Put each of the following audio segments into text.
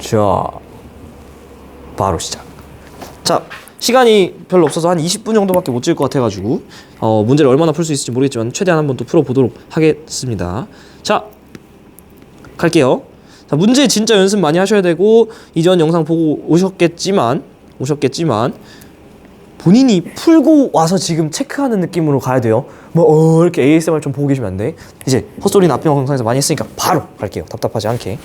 자, 바로 시작. 자, 시간이 별로 없어서 한 20분 정도밖에 못 찍을 것 같아가지고 문제를 얼마나 풀 수 있을지 모르겠지만 최대한 한번 또 풀어보도록 하겠습니다. 자, 갈게요. 자, 문제 진짜 연습 많이 하셔야 되고 이전 영상 보고 오셨겠지만 본인이 풀고 와서 지금 체크하는 느낌으로 가야 돼요. 이렇게 ASMR 좀 보고 계시면 안 돼. 이제 헛소리는 앞에 영상에서 많이 했으니까 바로 갈게요. 답답하지 않게.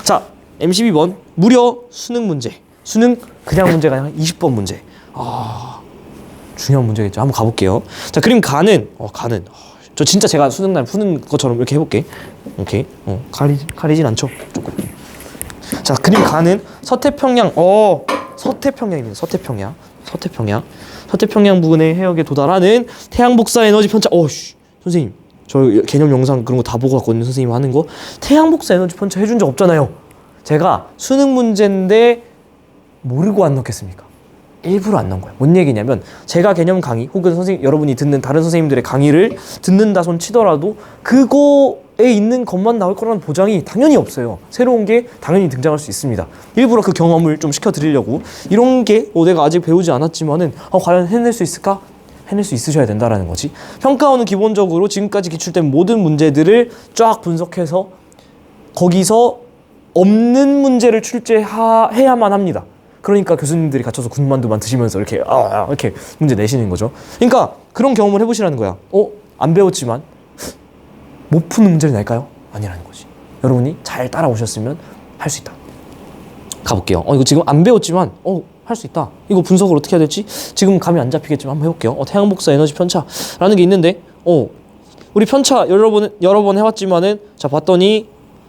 자, MC2번 무려 수능 문제. 수능 그냥 문제가 아니라 20번 문제. 중요한 문제겠죠. 한번 가볼게요. 자, 그림 가는 저 진짜 제가 수능 날 푸는 것처럼 이렇게 해볼게. 오케이. 가리진 않죠. 조금. 자, 그림 가는 서태평양. 서태평양입니다. 서태평양 부근의 해역에 도달하는 태양복사 에너지 편차. 선생님, 저 개념 영상 그런 거 다 보고 왔거든요. 선생님 하는 거. 태양복사 에너지 편차 해준 적 없잖아요. 제가 수능 문제인데 모르고 안 넣겠습니까? 일부러 안 넣은 거예요. 뭔 얘기냐면 제가 개념 강의 혹은 여러분이 듣는 다른 선생님들의 강의를 듣는다 손 치더라도 그거에 있는 것만 나올 거라는 보장이 당연히 없어요. 새로운 게 당연히 등장할 수 있습니다. 일부러 그 경험을 좀 시켜드리려고 이런 게 내가 아직 배우지 않았지만은 과연 해낼 수 있을까? 해낼 수 있으셔야 된다라는 거지. 평가원은 기본적으로 지금까지 기출된 모든 문제들을 쫙 분석해서 거기서 없는 문제를 출제해야만 합니다. 그러니까 교수님들이 갇혀서 군만두만 드시면서 이렇게 문제 내시는 거죠. 그러니까 그런 경험을 해보시라는 거야. 안 배웠지만 못 푸는 문제를 낼까요? 아니라는 거지. 여러분이 잘 따라오셨으면 할 수 있다. 가볼게요. 이거 지금 안 배웠지만 할 수 있다. 이거 분석을 어떻게 해야 될지 지금 감이 안 잡히겠지만 한번 해볼게요. 태양복사 에너지 편차라는 게 있는데 우리 편차 여러 번 해왔지만은 자 봤더니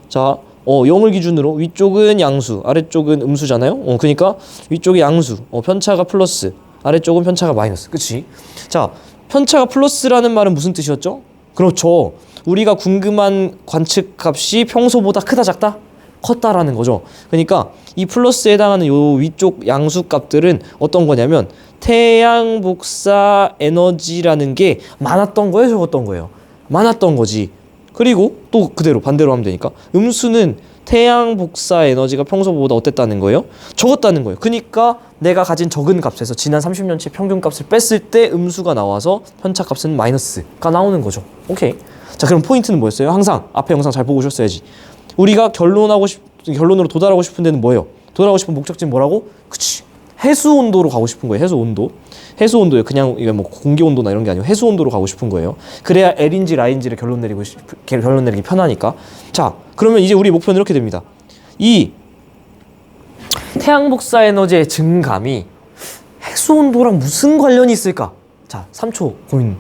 자 0을 기준으로 위쪽은 양수, 아래쪽은 음수잖아요. 그러니까 위쪽이 양수, 편차가 플러스, 아래쪽은 편차가 마이너스. 그치? 자, 편차가 플러스라는 말은 무슨 뜻이었죠? 그렇죠. 우리가 궁금한 관측값이 평소보다 크다, 작다? 컸다라는 거죠. 그러니까 이 플러스에 해당하는 요 위쪽 양수 값들은 어떤 거냐면 태양 복사 에너지라는 게 많았던 거예요, 적었던 거예요? 많았던 거지. 그리고 또 그대로 반대로 하면 되니까 음수는 태양 복사 에너지가 평소보다 어땠다는 거예요? 적었다는 거예요. 그러니까 내가 가진 적은 값에서 지난 30년치 평균 값을 뺐을 때 음수가 나와서 편차 값은 마이너스가 나오는 거죠. 오케이. 자, 그럼 포인트는 뭐였어요? 항상 앞에 영상 잘 보고 오셨어야지. 우리가 결론으로 도달하고 싶은 데는 뭐예요? 도달하고 싶은 목적지는 뭐라고? 그치. 해수 온도로 가고 싶은 거예요. 해수 온도예요. 그냥 이게 공기 온도나 이런 게 아니고 해수 온도로 가고 싶은 거예요. 그래야 L인지 R인지를 결론 내리기 편하니까. 자, 그러면 이제 우리 목표는 이렇게 됩니다. 이 태양 복사 에너지의 증감이 해수 온도랑 무슨 관련이 있을까? 자, 3초 고민.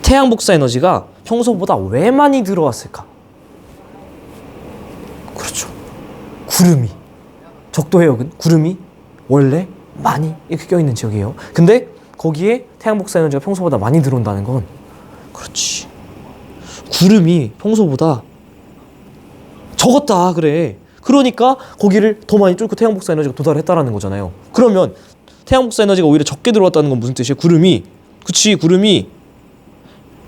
태양 복사 에너지가 평소보다 왜 많이 들어왔을까? 그렇죠. 구름이. 적도 해역은 구름이 원래 많이 이렇게 껴있는 지역이에요. 근데 거기에 태양 복사 에너지가 평소보다 많이 들어온다는 건 그렇지. 구름이 평소보다 적었다 그래. 그러니까 거기를 더 많이 뚫고 태양 복사 에너지가 도달했다라는 거잖아요. 그러면 태양 복사 에너지가 오히려 적게 들어왔다는 건 무슨 뜻이에요? 구름이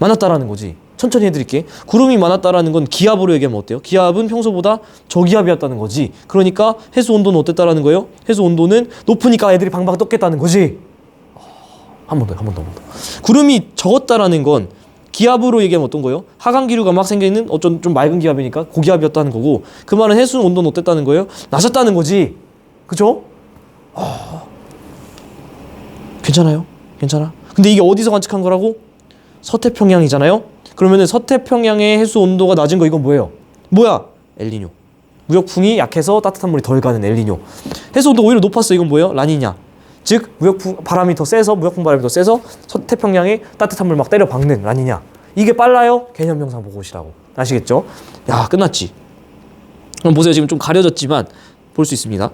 많았다라는 거지. 천천히 해드릴게. 구름이 많았다라는 건 기압으로 얘기하면 어때요? 기압은 평소보다 저기압이었다는 거지. 그러니까 해수 온도는 어땠다라는 거예요? 해수 온도는 높으니까 애들이 방방 떴겠다는 거지. 한 번 더. 구름이 적었다라는 건 기압으로 얘기하면 어떤 거예요? 하강 기류가 막 생겨있는 어쩐 좀 맑은 기압이니까 고기압이었다는 거고, 그 말은 해수 온도는 어땠다는 거예요? 낮았다는 거지. 그죠? 괜찮아요? 괜찮아? 근데 이게 어디서 관측한 거라고? 서태평양이잖아요? 그러면은 서태평양의 해수 온도가 낮은 거 이건 뭐예요? 엘니뇨. 무역풍이 약해서 따뜻한 물이 덜 가는 엘니뇨. 해수 온도가 오히려 높았어. 이건 뭐예요? 라니냐. 즉 무역풍 바람이 더 세서 서태평양에 따뜻한 물 막 때려 박는 라니냐. 이게 빨라요? 개념 영상 보고 오시라고. 아시겠죠? 야, 끝났지. 그럼 보세요. 지금 좀 가려졌지만 볼 수 있습니다.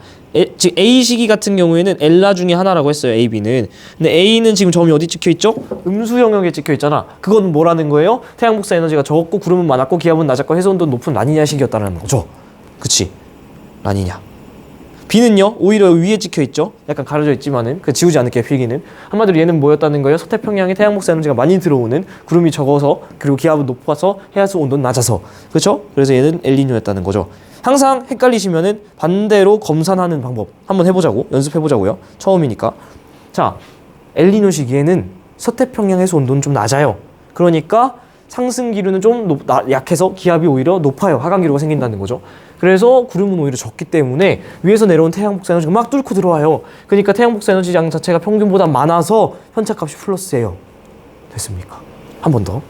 지금 A시기 같은 경우에는 엘라 중에 하나라고 했어요. A, B는. 근데 A는 지금 점이 어디 찍혀있죠? 음수 영역에 찍혀있잖아. 그건 뭐라는 거예요? 태양 복사 에너지가 적었고 구름은 많았고 기압은 낮았고 해수 온도는 높은 라니냐 식이었다는 거죠. 그치? 라니냐. 비는요 오히려 위에 찍혀 있죠. 약간 가려져 있지만은 그 지우지 않을게요 필기는. 한마디로 얘는 뭐였다는 거예요? 서태평양에 태양 복사 에너지가 많이 들어오는, 구름이 적어서 그리고 기압은 높아서 해안수 온도는 낮아서, 그렇죠? 그래서 얘는 엘니뇨였다는 거죠. 항상 헷갈리시면은 반대로 검산하는 방법 한번 해보자고, 연습해보자고요. 처음이니까. 자, 엘니뇨 시기에는 서태평양 해수 온도는 좀 낮아요. 그러니까 상승 기류는 좀 약해서 기압이 오히려 높아요. 하강 기류가 생긴다는 거죠. 그래서 구름은 오히려 적기 때문에 위에서 내려온 태양 복사 에너지가 막 뚫고 들어와요. 그러니까 태양 복사 에너지 양 자체가 평균보다 많아서 편차값이 플러스예요. 됐습니까? 한 번 더.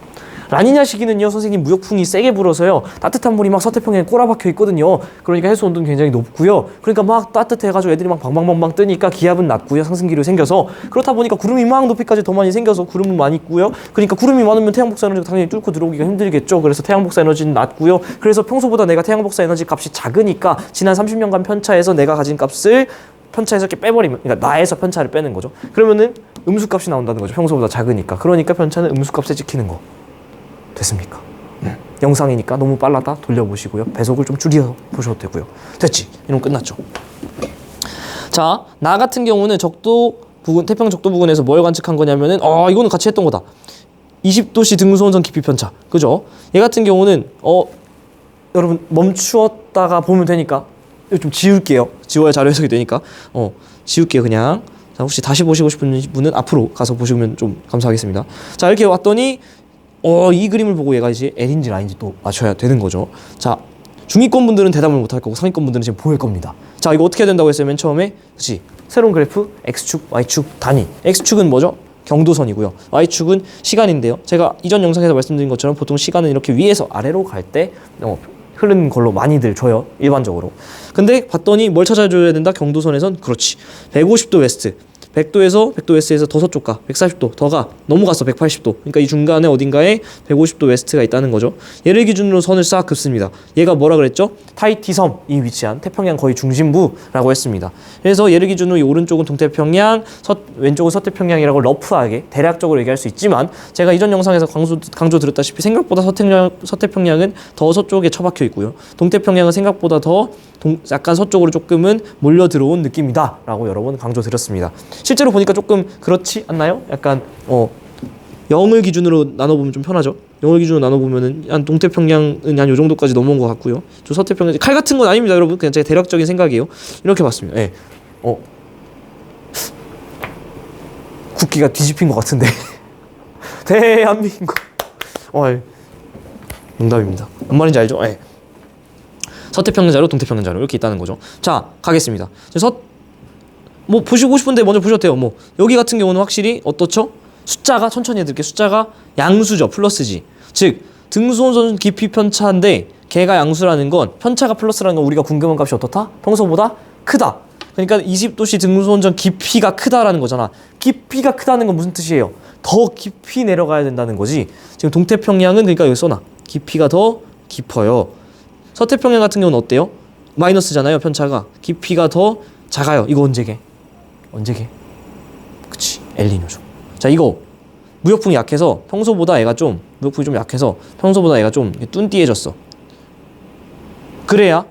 라니냐 시기는요, 선생님 무역풍이 세게 불어서요, 따뜻한 물이 막 서태평양에 꼬라박혀 있거든요. 그러니까 해수 온도는 굉장히 높고요. 그러니까 막 따뜻해가지고 애들이 막 방방방방 뜨니까 기압은 낮고요. 상승 기류 생겨서, 그렇다 보니까 구름이 막 높이까지 더 많이 생겨서 구름은 많이 있고요. 그러니까 구름이 많으면 태양 복사 에너지가 당연히 뚫고 들어오기가 힘들겠죠. 그래서 태양 복사 에너지는 낮고요. 그래서 평소보다 내가 태양 복사 에너지 값이 작으니까 지난 30년간 편차에서 내가 가진 값을 편차에서 이렇게 빼버리면, 그러니까 나에서 편차를 빼는 거죠. 그러면은 음수값이 나온다는 거죠. 평소보다 작으니까. 그러니까 편차는 음수값에 찍히는 거. 됐습니까? 영상이니까 너무 빨라다 돌려보시고요. 배속을 좀 줄여 보셔도 되고요. 됐지? 이러면 끝났죠. 자, 나 같은 경우는 적도 부근, 태평 적도 부근에서 뭘 관측한 거냐면은, 이거는 같이 했던 거다. 20도씨 등수원전 깊이 편차. 그죠? 얘 같은 경우는, 여러분 멈추었다가 보면 되니까 이거 좀 지울게요. 지워야 자료 해석이 되니까. 지울게요, 그냥. 자, 혹시 다시 보시고 싶은 분은 앞으로 가서 보시면 좀 감사하겠습니다. 자, 이렇게 왔더니, 이 그림을 보고 얘가 이제 L인지 R인지 또 맞춰야 되는 거죠. 자, 중위권 분들은 대답을 못할 거고 상위권 분들은 지금 보일 겁니다. 자, 이거 어떻게 해야 된다고 했어요? 맨 처음에. 그치? 새로운 그래프, X축, Y축 단위. X축은 뭐죠? 경도선이고요. Y축은 시간인데요. 제가 이전 영상에서 말씀드린 것처럼 보통 시간은 이렇게 위에서 아래로 갈 때 흐르는 걸로 많이들 줘요. 일반적으로. 근데 봤더니 뭘 찾아줘야 된다? 경도선에선 그렇지. 150도 웨스트. 100도에서 100도 웨스트에서 더 서쪽 가. 140도 더 가. 넘어갔어. 180도. 그러니까 이 중간에 어딘가에 150도 웨스트가 있다는 거죠. 얘를 기준으로 선을 싹 긋습니다. 얘가 뭐라 그랬죠? 타히티섬이 위치한 태평양 거의 중심부라고 했습니다. 그래서 얘를 기준으로 이 오른쪽은 동태평양, 왼쪽은 서태평양이라고 러프하게 대략적으로 얘기할 수 있지만, 제가 이전 영상에서 강조 드렸다시피 생각보다 서태평양은 더 서쪽에 처박혀 있고요. 동태평양은 생각보다 더 약간 서쪽으로 조금은 몰려 들어온 느낌이다 라고 여러 번 강조 드렸습니다. 실제로 보니까 조금 그렇지 않나요? 약간 0을 기준으로 나눠보면 좀 편하죠. 0을 기준으로 나눠보면은 한 동태평양은 한 요 정도까지 넘어온 것 같고요. 저 서태평양 칼 같은 건 아닙니다, 여러분. 그냥 제가 대략적인 생각이에요. 이렇게 봤습니다. 예. 국기가 뒤집힌 것 같은데. 대한민국. 농담입니다. 뭔 말인지 알죠? 예. 서태평양 자료, 동태평양 자료 이렇게 있다는 거죠. 자, 가겠습니다. 뭐 보시고 싶은데 먼저 보셔도 돼요. 뭐 여기 같은 경우는 확실히 어떻죠? 숫자가, 천천히 해드릴게요. 숫자가 양수죠. 플러스지. 즉 등수원전 깊이 편차인데 걔가 양수라는 건, 편차가 플러스라는 건 우리가 궁금한 값이 어떻다? 평소보다 크다. 그러니까 20도씨 등수원전 깊이가 크다라는 거잖아. 깊이가 크다는 건 무슨 뜻이에요? 더 깊이 내려가야 된다는 거지. 지금 동태평양은, 그러니까 여기 써놔. 깊이가 더 깊어요. 서태평양 같은 경우는 어때요? 마이너스잖아요, 편차가. 깊이가 더 작아요. 이거 언제게? 그치, 엘니뇨죠. 자, 이거 무역풍이 약해서 평소보다 얘가 좀, 무역풍이 좀 약해서 평소보다 얘가 좀 뚠띠해졌어. 그래야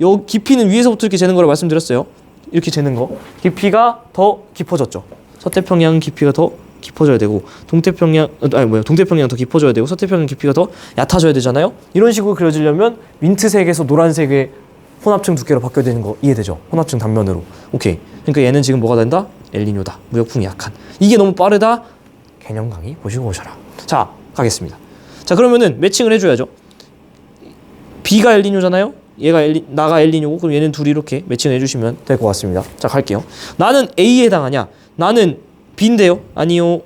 요 깊이는 위에서부터 이렇게 재는 거를 말씀드렸어요. 이렇게 재는 거. 깊이가 더 깊어졌죠. 서태평양 깊이가 더 깊어져야 되고, 동태평양 더 깊어져야 되고, 서태평양 깊이가 더 얕아져야 되잖아요. 이런 식으로 그려지려면 민트색에서 노란색의 혼합층 두께로 바뀌어야 되는 거 이해되죠? 혼합층 단면으로. 오케이. 그러니까 얘는 지금 뭐가 된다? 엘니뇨다. 무역풍이 약한. 이게 너무 빠르다? 개념 강의 보시고 오셔라. 자, 가겠습니다. 자, 그러면은 매칭을 해줘야죠. B가 엘니뇨잖아요. 나가 엘니뇨고, 그럼 얘는 둘이 이렇게 매칭을 해주시면 될 것 같습니다. 자, 갈게요. 나는 A에 해당하냐? 나는 B인데요? 아니요.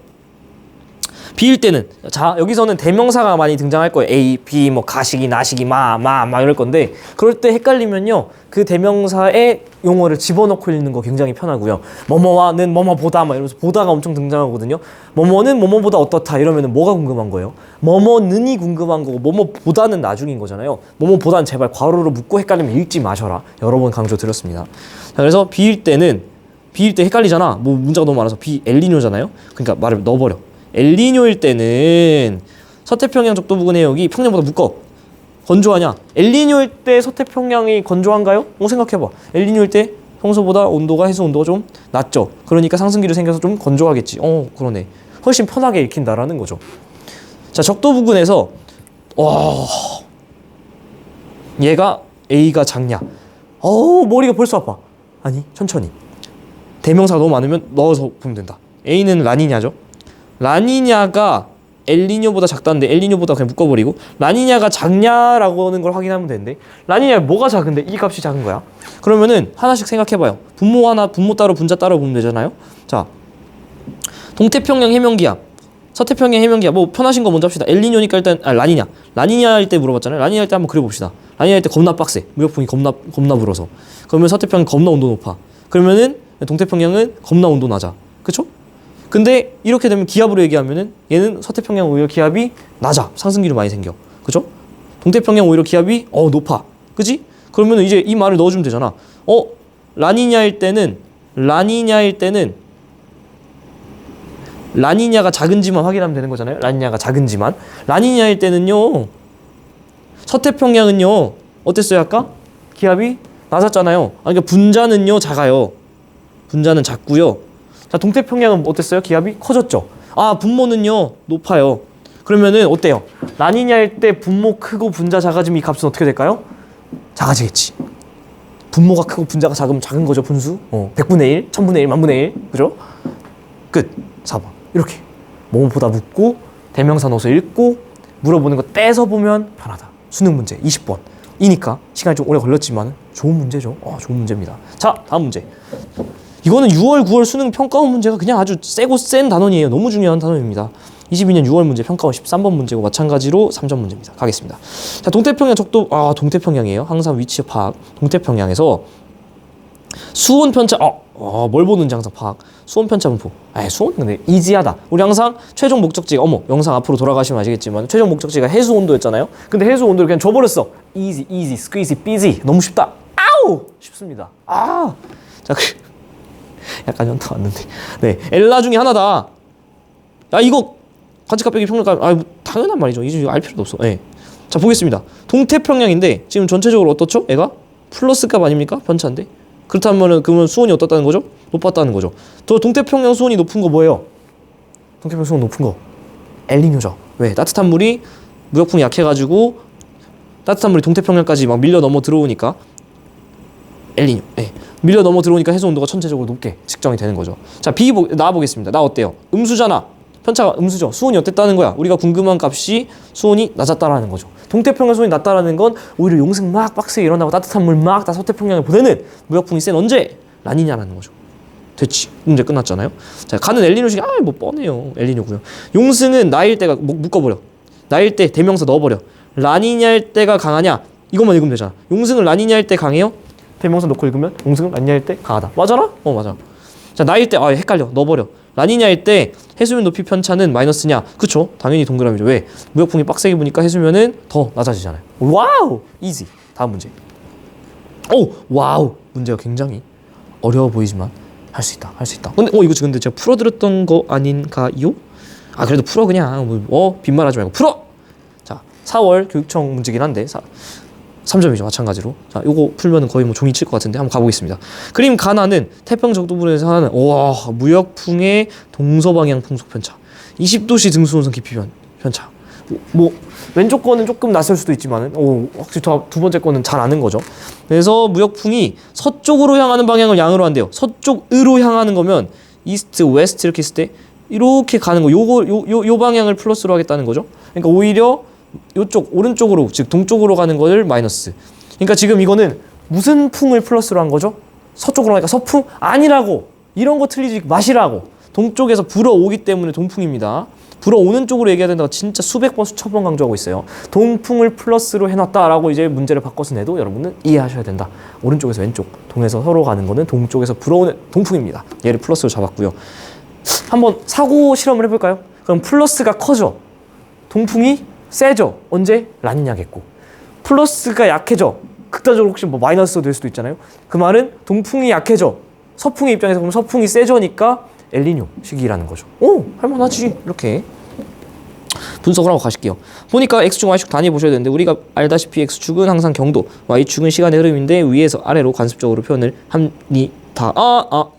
B일 때는, 자, 여기서는 대명사가 많이 등장할 거예요. A, B, 뭐 가식이, 나식이, 막 이럴 건데, 그럴 때 헷갈리면요, 그 대명사의 용어를 집어넣고 읽는 거 굉장히 편하고요. 뭐뭐와는 뭐뭐보다 막 이러면서 보다가 엄청 등장하거든요. 뭐뭐는 뭐뭐보다 어떻다 이러면은 뭐가 궁금한 거예요? 뭐뭐는이 궁금한 거고, 뭐뭐보다는 나중인 거잖아요. 뭐뭐보다는 제발 괄호로 묶고 헷갈리면 읽지 마셔라. 여러 번 강조 드렸습니다. 자, 그래서 B일 때 헷갈리잖아. 뭐 문자가 너무 많아서 B 엘니뇨잖아요. 그러니까 말을 넣어버려. 엘니뇨일 때는 서태평양 적도 부근의 여기 평년보다 묶어. 건조하냐? 엘니뇨일 때 서태평양이 건조한가요? 생각해봐. 엘니뇨일 때 평소보다 온도가 해수 온도가 좀 낮죠. 그러니까 상승기류 생겨서 좀 건조하겠지. 그러네. 훨씬 편하게 익힌다라는 거죠. 자, 적도 부근에서 얘가 A가 작냐? 머리가 벌써 아파. 아니, 천천히. 대명사가 너무 많으면 넣어서 보면 된다. A는 라니냐죠. 라니냐가 엘니뇨보다 작다는데 엘니뇨보다 그냥 묶어버리고 라니냐가 작냐라고 하는 걸 확인하면 되는데 라니냐 뭐가 작은데 이 값이 작은 거야. 그러면은 하나씩 생각해봐요. 분모 따로 분자 따로 보면 되잖아요. 자, 동태평양 해변기압, 서태평양 해변기압 뭐 편하신 거 먼저 합시다. 엘니뇨니까 일단 라니냐일 때 물어봤잖아요. 라니냐일 때 한번 그려봅시다. 라니냐일 때 겁나 빡세. 무역풍이 겁나 불어서. 그러면 서태평양 겁나 온도 높아. 그러면은 동태평양은 겁나 온도 낮아. 그쵸? 근데 이렇게 되면 기압으로 얘기하면은 얘는 서태평양 오히려 기압이 낮아. 상승기류 많이 생겨. 그죠? 동태평양 오히려 기압이 높아. 그지? 그러면 이제 이 말을 넣어주면 되잖아. 라니냐일 때는 라니냐가 작은지만 확인하면 되는 거잖아요. 라니냐가 작은지만. 라니냐일 때는요. 서태평양은요. 어땠어요 아까? 기압이 낮았잖아요. 그러니까 분자는요 작아요. 분자는 작고요. 자, 동태평양은 어땠어요? 기압이 커졌죠. 분모는요 높아요. 그러면은 어때요? 라니냐일 때 분모 크고 분자 작아지면 이 값은 어떻게 될까요? 작아지겠지. 분모가 크고 분자가 작으면 작은 거죠. 분수. 100분의 1, 1000분의 1, 만분의 1. 그죠? 끝. 4번. 이렇게 뭐뭐보다 묻고 대명사 넣어서 읽고 물어보는 거 떼서 보면 편하다. 수능 문제 20번. 이니까 시간이 좀 오래 걸렸지만 좋은 문제죠. 좋은 문제입니다. 자, 다음 문제. 이거는 6월, 9월 수능 평가원 문제가 그냥 아주 세고 센 단원이에요. 너무 중요한 단원입니다. 22년 6월 문제 평가원 13번 문제고 마찬가지로 3점 문제입니다. 가겠습니다. 자, 동태평양 적도 동태평양이에요. 항상 위치 파악. 동태평양에서 수온 편차 뭘 보는지 항상 파악. 수온 편차 분포. 수온 근데 이지하다. 우리 항상 최종 목적지가 영상 앞으로 돌아가시면 아시겠지만 최종 목적지가 해수 온도였잖아요. 근데 해수 온도를 그냥 줘버렸어. easy, squeezy, busy. 너무 쉽다. 아우! 쉽습니다. 자, 약간 현타 왔는데. 네, 엘라 중에 하나다. 야, 이거 관측값 빼기 평균값 뭐 당연한 말이죠. 이제 알 필요도 없어. 네. 자, 보겠습니다. 동태평양인데 지금 전체적으로 어떻죠? 애가 플러스값 아닙니까? 편차인데. 그렇다면은 그러면 수온이 어떻다는 거죠? 높았다는 거죠. 또 동태평양 수온이 높은 거 뭐예요? 동태평양 수온 높은 거 엘니뇨죠. 왜? 따뜻한 물이 무역풍이 약해가지고 따뜻한 물이 동태평양까지 막 밀려 넘어 들어오니까 엘니뇨. 네. 밀려 넘어 들어오니까 해수 온도가 전체적으로 높게 측정이 되는 거죠. 자, B 나와보겠습니다. 나 어때요? 음수잖아. 편차가 음수죠. 수온이 어땠다는 거야? 우리가 궁금한 값이 수온이 낮았다라는 거죠. 동태평양 수온이 낮다라는 건 오히려 용승 막 빡세게 일어나고 따뜻한 물 막 다 서태평양에 보내는 무역풍이 센 언제? 라니냐라는 거죠. 됐지. 문제 끝났잖아요. 자, 가는 엘니뇨식이 뭐 뻔해요. 엘니뇨고요. 용승은 나일 때가 묶어버려. 나일 때 대명사 넣어버려. 라니냐일 때가 강하냐? 이것만 읽으면 되잖아. 용승은 라니냐일 때 강해요? 대명사 넣고 읽으면 용승은 라니냐일 때 강하다. 맞아라? 맞아. 자, 나일 때 헷갈려. 넣어버려. 라니냐일 때 해수면 높이 편차는 마이너스냐? 그쵸? 당연히 동그라미죠. 왜? 무역풍이 빡세게 부니까 해수면은 더 낮아지잖아요. 와우! 이지. 다음 문제. 와우! 문제가 굉장히 어려워 보이지만 할 수 있다. 근데 이거 제가 풀어드렸던 거 아닌가요? 그래도 풀어 그냥. 빈말하지 말고 풀어! 자, 4월 교육청 문제긴 한데 3점이죠. 마찬가지로. 자, 요거 풀면은 거의 뭐 종이 칠 것 같은데 한번 가보겠습니다. 그림 가나는 태평 적도부에서 하는 무역풍의 동서방향 풍속 편차. 20도씨 등수온선 깊이 편차. 뭐 왼쪽 거는 조금 낯설 수도 있지만은 확실히 두 번째 거는 잘 아는 거죠. 그래서 무역풍이 서쪽으로 향하는 방향을 양으로 한대요. 서쪽으로 향하는 거면 이스트, 웨스트 이렇게 했을 때 이렇게 가는 거. 요 방향을 플러스로 하겠다는 거죠. 그러니까 오히려 요쪽 오른쪽으로 즉 동쪽으로 가는 거를 마이너스. 그러니까 지금 이거는 무슨 풍을 플러스로 한 거죠? 서쪽으로 가니까 서풍? 아니라고. 이런 거 틀리지 마시라고. 동쪽에서 불어오기 때문에 동풍입니다. 불어오는 쪽으로 얘기해야 된다고 진짜 수백 번 수천 번 강조하고 있어요. 동풍을 플러스로 해놨다라고 이제 문제를 바꿔서 내도 여러분은 이해하셔야 된다. 오른쪽에서 왼쪽, 동에서 서로 가는 거는 동쪽에서 불어오는 동풍입니다. 얘를 플러스로 잡았고요. 한번 사고 실험을 해볼까요? 그럼 플러스가 커져. 동풍이 세죠. 언제? 라니냐겠고. 플러스가 약해져. 극단적으로 혹시 뭐 마이너스가 될 수도 있잖아요. 그 말은 동풍이 약해져. 서풍의 입장에서 보면 서풍이 세져니까 엘니뇨 시기라는 거죠. 할만하지. 이렇게. 분석을 하고 가실게요. 보니까 X축, Y축 단위 보셔야 되는데 우리가 알다시피 X축은 항상 경도, Y축은 시간의 흐름인데 위에서 아래로 관습적으로 표현을 합니다.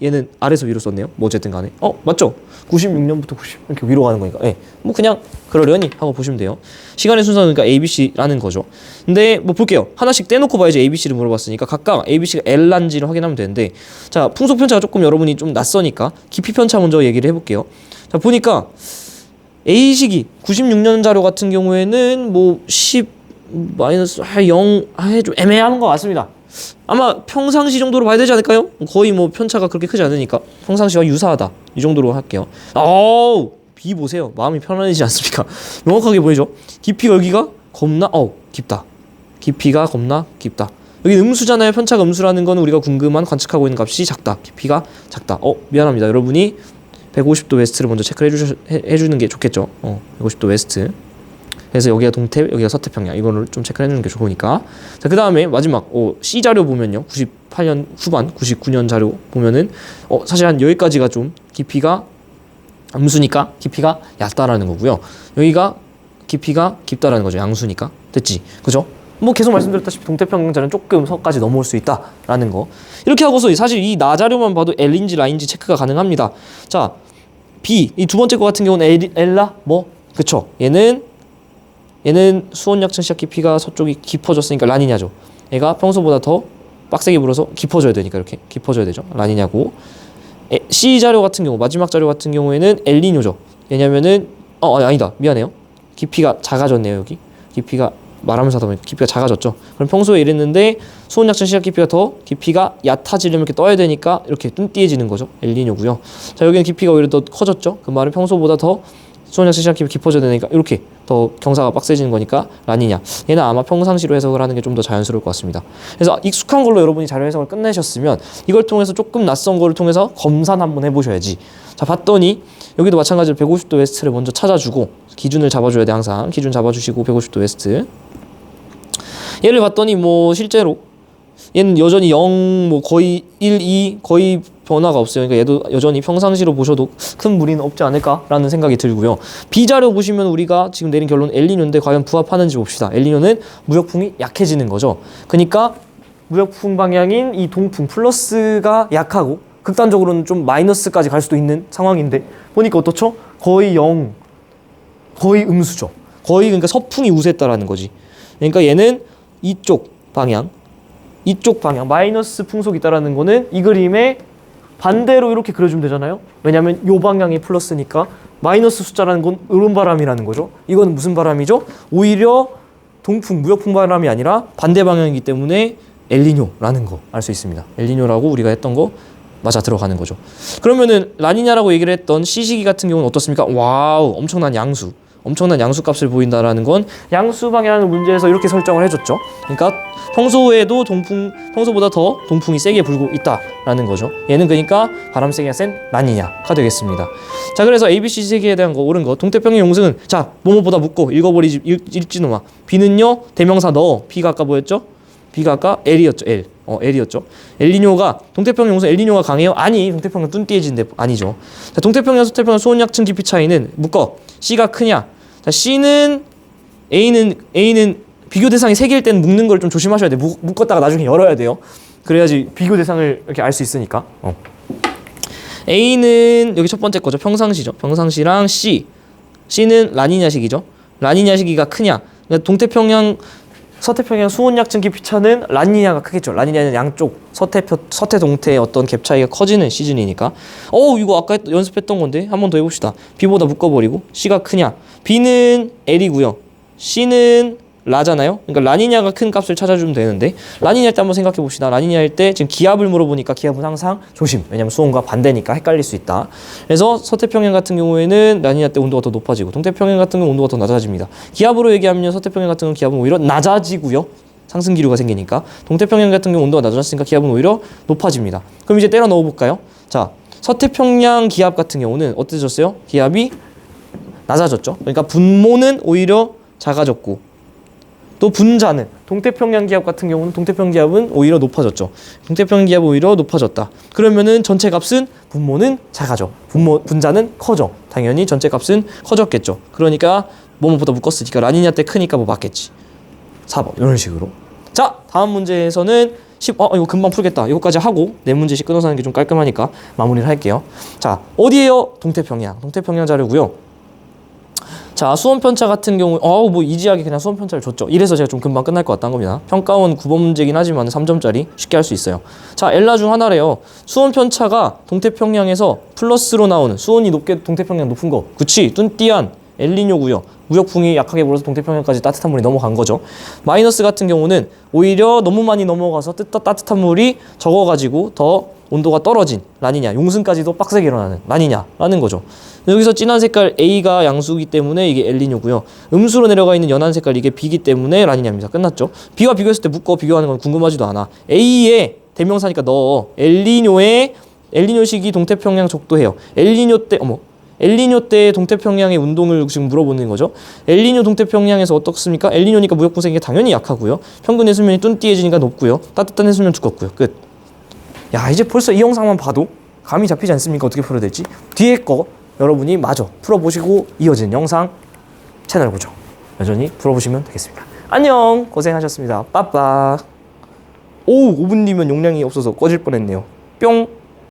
얘는 아래서 위로 썼네요. 뭐 어쨌든 간에. 맞죠? 96년부터 90 이렇게 위로 가는 거니까. 예. 뭐 그냥 그러려니 하고 보시면 돼요. 시간의 순서는 그러니까 ABC라는 거죠. 근데 뭐 볼게요. 하나씩 떼놓고 봐야지 ABC를 물어봤으니까 각각 ABC가 L란지를 확인하면 되는데 자, 풍속 편차가 조금 여러분이 좀 낯서니까 깊이 편차 먼저 얘기를 해볼게요. 자, 보니까 A식이 96년 자료 같은 경우에는 뭐 10 마이너스 0 좀 애매한 것 같습니다. 아마 평상시 정도로 봐야 되지 않을까요? 거의 뭐 편차가 그렇게 크지 않으니까 평상시와 유사하다 이 정도로 할게요. B 보세요. 마음이 편안해지지 않습니까? 명확하게 보이죠? 깊이가 여기가 겁나 깊다. 깊이가 겁나 깊다. 여기 음수잖아요. 편차가 음수라는 건 우리가 궁금한 관측하고 있는 값이 작다. 깊이가 작다. 미안합니다. 여러분이 150도 웨스트를 먼저 체크를 해주는 게 좋겠죠. 150도 웨스트. 그래서 여기가 동태, 여기가 서태평양. 이거를 좀 체크를 해주는 게 좋으니까. 자, 그 다음에 마지막 C 자료 보면요. 98년 후반, 99년 자료 보면은 사실 한 여기까지가 좀 깊이가 음수니까 깊이가 얕다라는 거고요. 여기가 깊이가 깊다라는 거죠. 양수니까. 됐지? 그죠? 뭐 계속 말씀드렸다시피 동태평양자는 조금 서까지 넘어올 수 있다라는 거. 이렇게 하고서 사실 이 나 자료만 봐도 L인지 라인지 체크가 가능합니다. 자, B 이 두 번째 거 같은 경우는 L라 뭐 그쵸? 얘는 수온약층 시작 깊이가 서쪽이 깊어졌으니까 라니냐죠. 얘가 평소보다 더 빡세게 불어서 깊어져야 되니까 이렇게 깊어져야 되죠. 라니냐고. C 자료 같은 경우 마지막 자료 같은 경우에는 엘니뇨죠. 왜냐면은 아니다 미안해요. 깊이가 작아졌네요. 여기 깊이가 말하면서 하다 보니까 깊이가 작아졌죠. 그럼 평소에 이랬는데 수온약층 시작 깊이가 더 깊이가 얕아지려면 이렇게 떠야 되니까 이렇게 뚱띠해지는 거죠. 엘니뇨고요. 자, 여기는 깊이가 오히려 더 커졌죠. 그 말은 평소보다 더 수온약층 시작 깊이 깊어져야 되니까 이렇게 더 경사가 빡세지는 거니까 라니냐. 얘는 아마 평상시로 해석을 하는 게 좀 더 자연스러울 것 같습니다. 그래서 익숙한 걸로 여러분이 자료 해석을 끝내셨으면 이걸 통해서 조금 낯선 거를 통해서 검산 한번 해보셔야지. 자, 봤더니 여기도 마찬가지로 150도 웨스트를 먼저 찾아주고 기준을 잡아줘야 돼. 항상 기준 잡아주시고 150도 웨스트. 얘를 봤더니 뭐 실제로 얘는 여전히 0, 뭐 거의 1, 2 거의 변화가 없어요. 그러니까 얘도 여전히 평상시로 보셔도 큰 무리는 없지 않을까라는 생각이 들고요. B 자료 보시면 우리가 지금 내린 결론 엘니뇨인데 과연 부합하는지 봅시다. 엘니뇨는 무역풍이 약해지는 거죠. 그러니까 무역풍 방향인 이 동풍 플러스가 약하고 극단적으로는 좀 마이너스까지 갈 수도 있는 상황인데 보니까 어떻죠? 거의 0, 거의 음수죠. 거의 그러니까 서풍이 우세했다라는 거지. 그러니까 얘는 이쪽 방향 마이너스 풍속이 있다라는 거는 이 그림의 반대로 이렇게 그려주면 되잖아요. 왜냐하면 요 방향이 플러스니까 마이너스 숫자라는 건 으름바람이라는 거죠. 이건 무슨 바람이죠? 오히려 동풍, 무역풍 바람이 아니라 반대 방향이기 때문에 엘니뇨라는 거 알 수 있습니다. 엘니뇨라고 우리가 했던 거 맞아 들어가는 거죠. 그러면은 라니냐라고 얘기를 했던 C시기 같은 경우는 어떻습니까? 와우, 엄청난 양수 값을 보인다라는 건 양수 방향을 문제에서 이렇게 설정을 해줬죠. 그러니까 평소에도 평소보다 더 동풍이 세게 불고 있다라는 거죠. 얘는 그러니까 바람 세기가 센 라니냐가 되겠습니다. 자, 그래서 ABC 세기에 대한 거 옳은 거. 동태평양 용승은 자 뭐뭐보다 묻고 읽어버리지 읽지노마. B는요 대명사 넣어. B가 아까 뭐였죠? B가 아까 L이었죠. L이었죠. 엘니뇨가 동태평양 용승 엘니뇨가 강해요? 아니, 동태평양 뚱띠해진데 아니죠. 자, 동태평양 서태평양 수온약층 깊이 차이는 묶어. C가 크냐? 자, C는 A는 비교 대상이 3개일 때는 묶는 걸 좀 조심하셔야 돼요. 묶었다가 나중에 열어야 돼요. 그래야지 비교 대상을 이렇게 알 수 있으니까. A는 여기 첫 번째 거죠. 평상시죠. 평상시랑 C는 라니냐식이죠. 라니냐시기가 크냐? 그러니까 동태평양 서태평양 수온약층 깊이 차는 라니냐가 크겠죠. 라니냐는 양쪽 서태 동태의 어떤 갭 차이가 커지는 시즌이니까. 이거 아까 연습했던 건데 한 번 더 해봅시다. B보다 묶어버리고 C가 크냐? B는 L이고요. C는 라잖아요. 그러니까 라니냐가 큰 값을 찾아주면 되는데 라니냐 때 한번 생각해 봅시다. 라니냐일 때 지금 기압을 물어보니까 기압은 항상 조심. 왜냐면 수온과 반대니까 헷갈릴 수 있다. 그래서 서태평양 같은 경우에는 라니냐 때 온도가 더 높아지고 동태평양 같은 경우는 온도가 더 낮아집니다. 기압으로 얘기하면 서태평양 같은 경우는 기압은 오히려 낮아지고요. 상승 기류가 생기니까 동태평양 같은 경우 온도가 낮아졌으니까 기압은 오히려 높아집니다. 그럼 이제 때려 넣어 볼까요? 자, 서태평양 기압 같은 경우는 어때졌어요? 기압이 낮아졌죠. 그러니까 분모는 오히려 작아졌고 또 분자는 동태평양 기압 같은 경우는 동태평양 기압은 오히려 높아졌죠. 동태평양 기압은 오히려 높아졌다. 그러면은 전체 값은 분모는 작아져. 분자는 커져. 당연히 전체 값은 커졌겠죠. 그러니까 뭐뭐보다 묶었으니까 라니냐 때 크니까 뭐 맞겠지. 4번 이런 식으로. 자, 다음 문제에서는 이거 금방 풀겠다. 이거까지 하고 네 문제씩 끊어서 하는 게 좀 깔끔하니까 마무리를 할게요. 자, 어디에요? 동태평양. 동태평양 자료고요. 자, 수험편차 같은 경우 뭐 이지하게 그냥 수험편차를 줬죠. 이래서 제가 좀 금방 끝날 것 같다는 겁니다. 평가원 9번 문제긴 하지만 3점짜리 쉽게 할 수 있어요. 자, 엘라 중 하나래요. 수험편차가 동태평양에서 플러스로 나오는, 수온이 높게 동태평양 높은 거, 그치? 뚠띠안 엘니뇨고요. 무역풍이 약하게 불어서 동태평양까지 따뜻한 물이 넘어간 거죠. 마이너스 같은 경우는 오히려 너무 많이 넘어가서 따뜻한 물이 적어가지고 더 온도가 떨어진 라니냐, 용승까지도 빡세게 일어나는 라니냐라는 거죠. 여기서 진한 색깔 A가 양수기 때문에 이게 엘니뇨고요. 음수로 내려가 있는 연한 색깔 이게 B기 때문에 라니냐입니다. 끝났죠. B와 비교했을 때 묶어 비교하는 건 궁금하지도 않아. A의 대명사니까 넣어. 엘니뇨 시기 동태평양 적도해요. 엘니뇨 때 동태평양의 운동을 지금 물어보는 거죠. 엘니뇨 동태평양에서 어떻습니까? 엘니뇨니까 무역풍 생기가 당연히 약하고요. 평균 해수면이 뚠띠해지니까 높고요. 따뜻한 해수면 두껍고요. 끝. 야, 이제 벌써 이 영상만 봐도 감이 잡히지 않습니까? 어떻게 풀어야 될지. 뒤에 거 여러분이 마저 풀어보시고 이어지는 영상 채널 고정 여전히 풀어보시면 되겠습니다. 안녕, 고생하셨습니다. 빠빠. 5분 뒤면 용량이 없어서 꺼질 뻔했네요. 뿅.